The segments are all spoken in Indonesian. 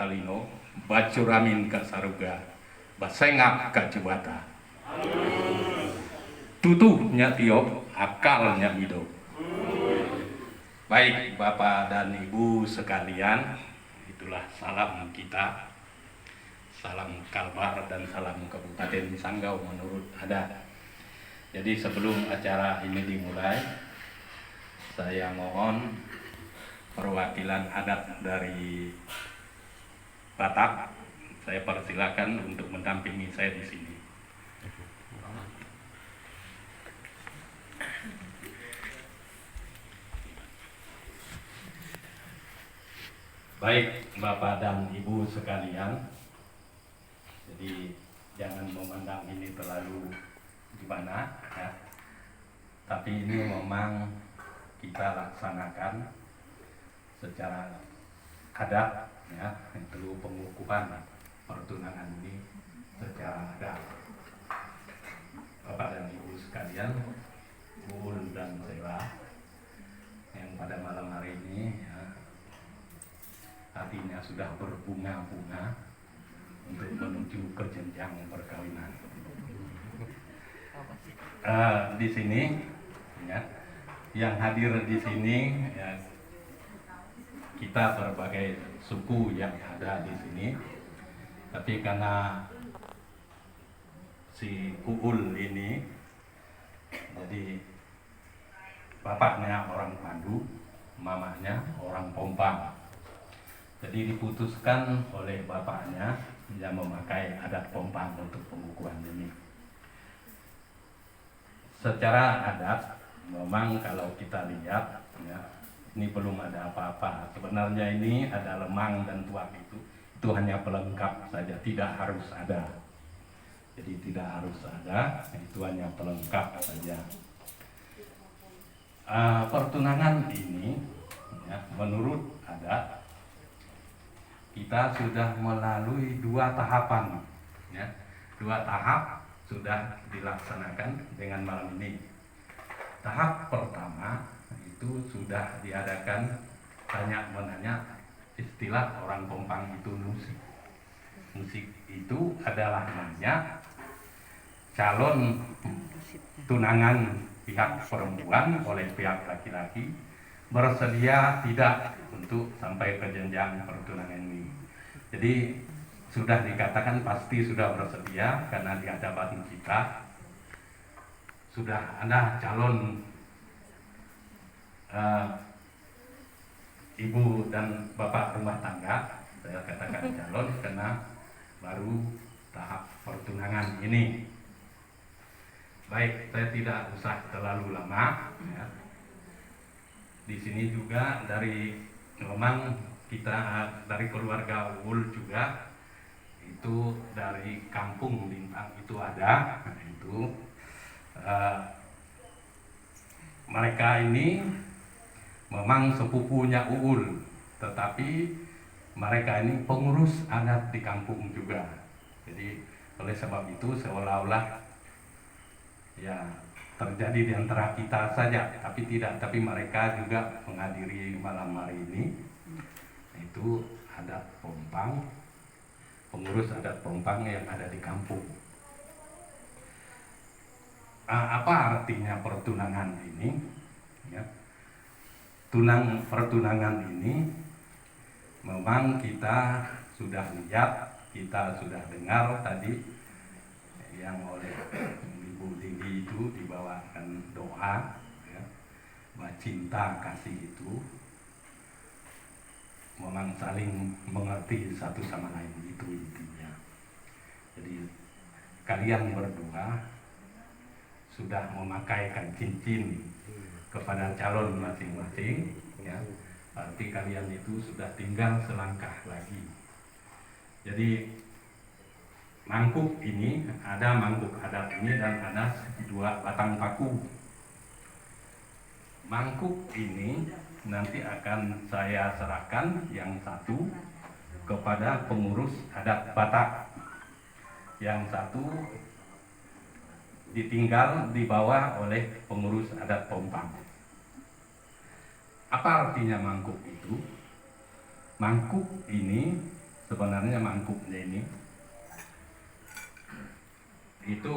Kalino, Bacuramin ka Saruga, Basengak ka Cibata. Tutuhnya tiop, akalnya hidup. Baik Bapak dan Ibu sekalian, itulah salam kita, salam Kalbar dan salam Kabupaten Sanggau menurut adat. Jadi sebelum acara ini dimulai, saya mohon perwakilan adat dari Batak, saya persilakan untuk mendampingi saya di sini. Baik Bapak dan Ibu sekalian, jadi jangan memandang ini terlalu gimana ya. Tapi ini memang kita laksanakan secara adat ya, itu pengukuhan pertunangan ini secara adat. Bapak dan Ibu sekalian, Uul dan Sela yang pada malam hari ini ya, hatinya sudah berbunga-bunga untuk menuju ke jenjang perkawinan. Di sini, ya, yang hadir di sini, ya, kita berbagai suku yang ada di sini. Tapi karena si Uul ini, jadi bapaknya orang Pandu, mamanya orang Pompang. Jadi diputuskan oleh bapaknya yang memakai adat Pompang untuk pengukuhan ini. Secara adat, memang kalau kita lihat, ya, ini belum ada apa-apa. Sebenarnya ini ada lemang dan tuak itu hanya pelengkap saja, tidak harus ada. Jadi tidak harus ada, itu hanya pelengkap saja. Pertunangan ini, ya, menurut adat, kita sudah melalui 2 tahapan, ya. 2 tahap sudah dilaksanakan dengan malam ini. Tahap pertama itu sudah diadakan tanya menanya, istilah orang Pompang itu musik. Musik itu adalah nanya calon tunangan pihak perempuan oleh pihak laki-laki bersedia tidak untuk sampai ke jenjang pertunangan ini. Jadi sudah dikatakan pasti sudah bersedia karena di hadapan kita sudah ada calon ibu dan bapak rumah tangga. Saya katakan calon karena baru tahap pertunangan ini. Baik, saya tidak usah terlalu lama, ya. Di sini juga memang kita dari keluarga Uul juga itu dari kampung Lintang itu ada, itu mereka ini memang sepupunya Uul, tetapi mereka ini pengurus adat di kampung juga. Jadi oleh sebab itu seolah-olah ya terjadi di antara kita saja, tapi tidak. Tapi mereka juga menghadiri malam hari ini. Itu adat Pompang, pengurus adat Pompang yang ada di kampung. Apa artinya pertunangan ini? Ya. Pertunangan ini memang kita sudah lihat, kita sudah dengar tadi yang oleh Ibu Dini itu dibawakan doa, ya, cinta kasih itu memang saling mengerti satu sama lain, itu intinya. Jadi kalian berdua sudah memakaikan cincin kepada calon masing-masing, ya. Berarti kalian itu sudah tinggal selangkah lagi. Jadi mangkuk ini, ada mangkuk adat ini dan ada 2 batang paku. Mangkuk ini nanti akan saya serahkan yang satu kepada pengurus adat Batak, yang satu ditinggal dibawa oleh pengurus adat Pompang. Apa artinya mangkuk itu? Mangkuk ini sebenarnya mangkuknya ini itu,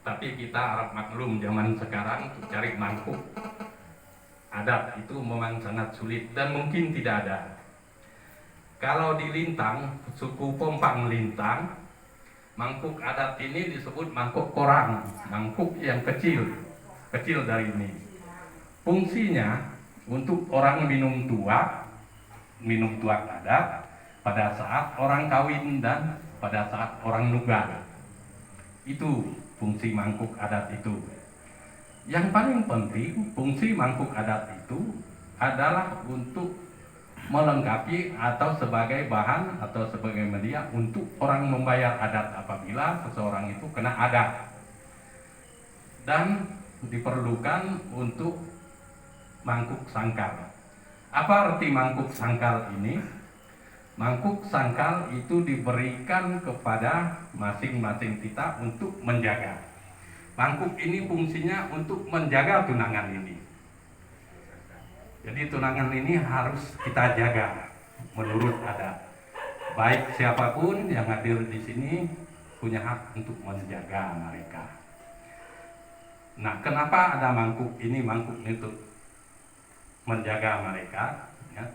tapi kita harap maklum zaman sekarang cari mangkuk adat itu memang sangat sulit dan mungkin tidak ada. Kalau di Lintang, suku Pompang Lintang, mangkuk adat ini disebut mangkuk korang, mangkuk yang kecil dari ini. Fungsinya untuk orang minum tuak adat pada saat orang kawin dan pada saat orang nuga. Itu fungsi mangkuk adat itu. Yang paling penting fungsi mangkuk adat itu adalah untuk melengkapi atau sebagai bahan atau sebagai media untuk orang membayar adat apabila seseorang itu kena adat, dan diperlukan untuk mangkuk sangkal. Apa arti mangkuk sangkal ini? Mangkuk sangkal itu diberikan kepada masing-masing kita untuk menjaga. Mangkuk ini fungsinya untuk menjaga tunangan ini. Jadi tunangan ini harus kita jaga menurut adat. Baik siapapun yang hadir di sini punya hak untuk menjaga mereka. Nah, kenapa ada mangkuk ini? Mangkuk itu menjaga mereka, ya.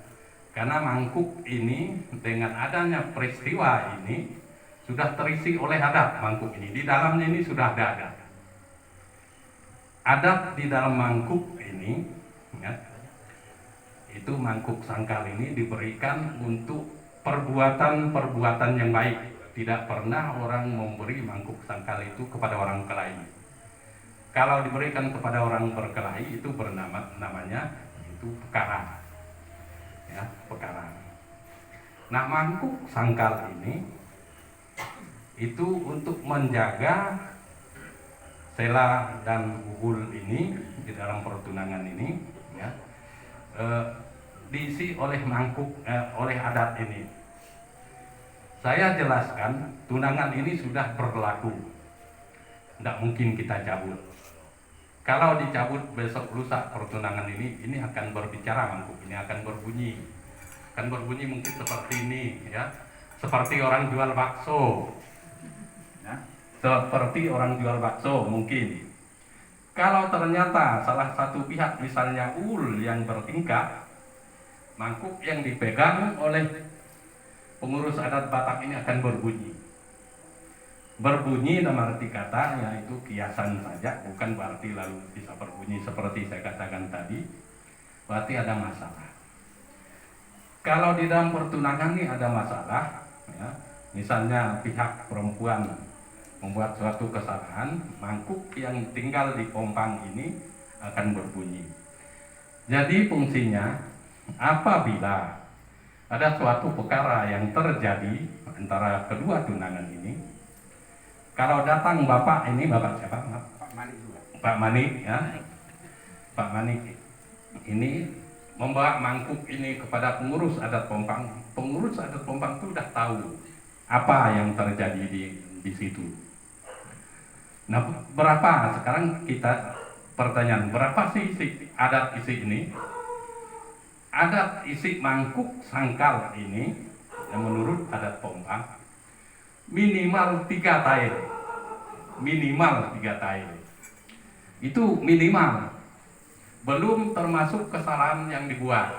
Karena mangkuk ini dengan adanya peristiwa ini sudah terisi oleh adat. Mangkuk ini di dalamnya ini sudah ada adat. Adat di dalam mangkuk ini, ya, itu mangkuk sangkal ini diberikan untuk perbuatan-perbuatan yang baik. Tidak pernah orang memberi mangkuk sangkal itu kepada orang kelahi. Kalau diberikan kepada orang berkelahi itu namanya itu perkara. Ya, perkara. Nah, mangkuk sangkal ini itu untuk menjaga sela dan uhul ini di dalam pertunangan ini, ya, diisi oleh mangkuk oleh adat ini. Saya jelaskan, tunangan ini sudah berlaku, tidak mungkin kita cabut. Kalau dicabut besok lusa pertunangan ini akan berbicara, mangkuk ini akan berbunyi mungkin seperti ini, ya, seperti orang jual bakso, ya, seperti orang jual bakso mungkin. Kalau ternyata salah satu pihak misalnya yang bertingkah, mangkuk yang dipegang oleh pengurus adat Batak ini akan berbunyi. Berbunyi dalam arti kata yaitu kiasan saja, bukan berarti lalu bisa berbunyi seperti saya katakan tadi, berarti ada masalah. Kalau di dalam pertunangan ini ada masalah, ya, misalnya pihak perempuan membuat suatu kesalahan, mangkuk yang tinggal di Pompang ini akan berbunyi. Jadi fungsinya apabila ada suatu perkara yang terjadi antara kedua tunangan ini, kalau datang bapak ini, bapak siapa? Pak Manik juga. Pak Manik, ya. Pak Manik ini membawa mangkuk ini kepada pengurus adat Pompang. Pengurus adat Pompang itu sudah tahu apa yang terjadi di situ. Nah, berapa sekarang kita pertanyaan, berapa sih adat isi ini? Adat isi mangkuk sangkal ini yang menurut adat Pompang minimal 3 tail, itu minimal, belum termasuk kesalahan yang dibuat.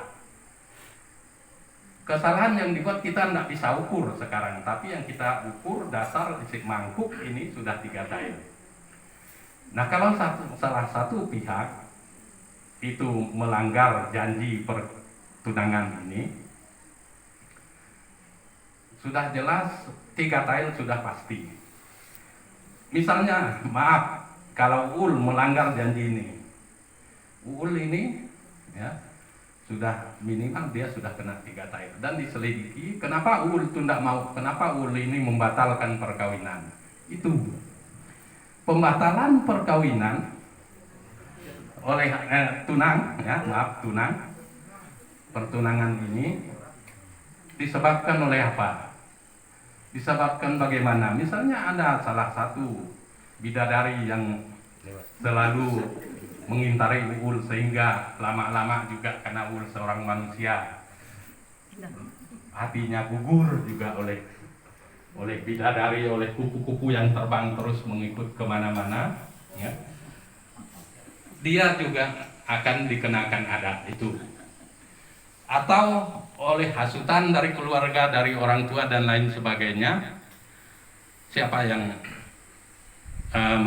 Kesalahan yang dibuat kita tidak bisa ukur sekarang, tapi yang kita ukur dasar isi mangkuk ini sudah 3 tail. Nah, kalau salah satu pihak itu melanggar janji pertunangan ini, sudah jelas 3 tail sudah pasti. Misalnya, maaf, kalau melanggar janji ini, ini, ya, sudah minimal dia sudah kena 3 tail dan diselidiki. Kenapa itu tidak mau? Kenapa ini membatalkan perkawinan? Itu pembatalan perkawinan oleh tunang, ya, maaf, pertunangan ini disebabkan oleh apa? Disebabkan bagaimana? Misalnya ada salah satu bidadari yang selalu mengintari sehingga lama-lama juga karena seorang manusia hatinya gugur juga oleh bidadari, oleh kupu-kupu yang terbang terus mengikut kemana-mana, ya, dia juga akan dikenakan adat itu. Atau oleh hasutan dari keluarga, dari orang tua dan lain sebagainya, siapa yang